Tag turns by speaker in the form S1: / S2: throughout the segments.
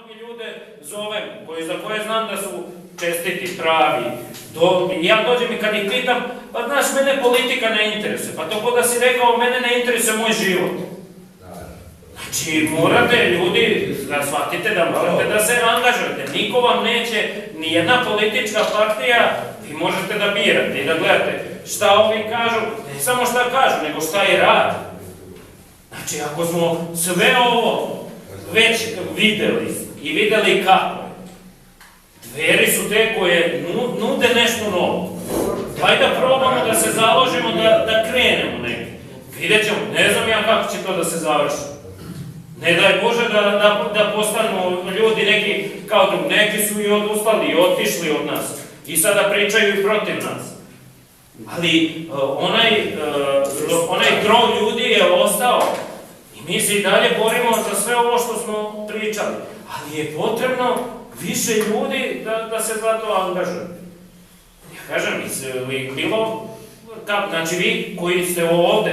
S1: mnogi ljude zovem, za koje znam da su čestiti, pravi. Ja dođem i kad ih pitam, pa znaš, mene politika ne interesuje. Pa to ko da si rekao, mene ne interesuje moj život. Znači, morate ljudi, da shvatite da morate da se angažujete. Niko vam neće, nijedna politička partija, vi možete da birate i da gledate šta ovi kažu, ne samo šta kažu, nego šta i rade. Znači, ako smo sve ovo već videli i videli kako je, Dveri su te koje nude nešto novo. Daj da probamo da se založimo da krenemo negdje. Vidjet ćemo, ne znam ja kako će to da se završi. Ne daj Bože da postanu ljudi neki, kao drug, neki su i odustali i otišli od nas. I sada pričaju i protiv nas. Ali onaj gro ljudi je ostao. I mi se i dalje borimo za sve ovo što smo pričali. Ali je potrebno više ljudi da se za to angažuju. Ja kažem, bilo, znači vi koji ste ovde,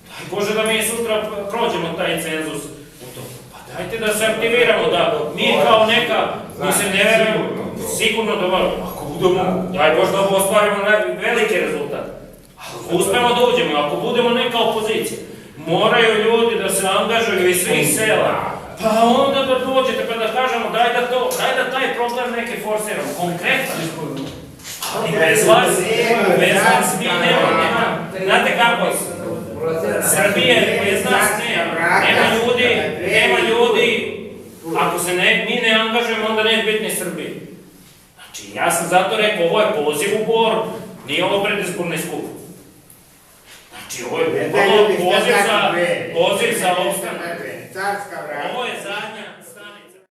S1: daj Bože da mi sutra prođemo taj cenzus u to. Pa dajte da se aktiviramo, da mi kao neka, mi se ne verujemo, sigurno dovoljno. Ako budemo, daj Bože da ostvarimo velike rezultate. Ako uspemo da uđemo, ako budemo neka opozicija, moraju ljudi da se angažuju iz svih sela. Pa onda da dođete pa da kažemo daj da taj problem neke forsiramo, konkretno. Ali bez vas mi nema, znate kako je, Srbije bez nas nema ljudi, ako se mi ne angažujemo onda neće biti ni Srbije. Znači ja sam zato rekao, ovo je poziv u borbu, nije ovo predizborni skup. Znači ovo je poziv za opstanak. Ovo je zadnja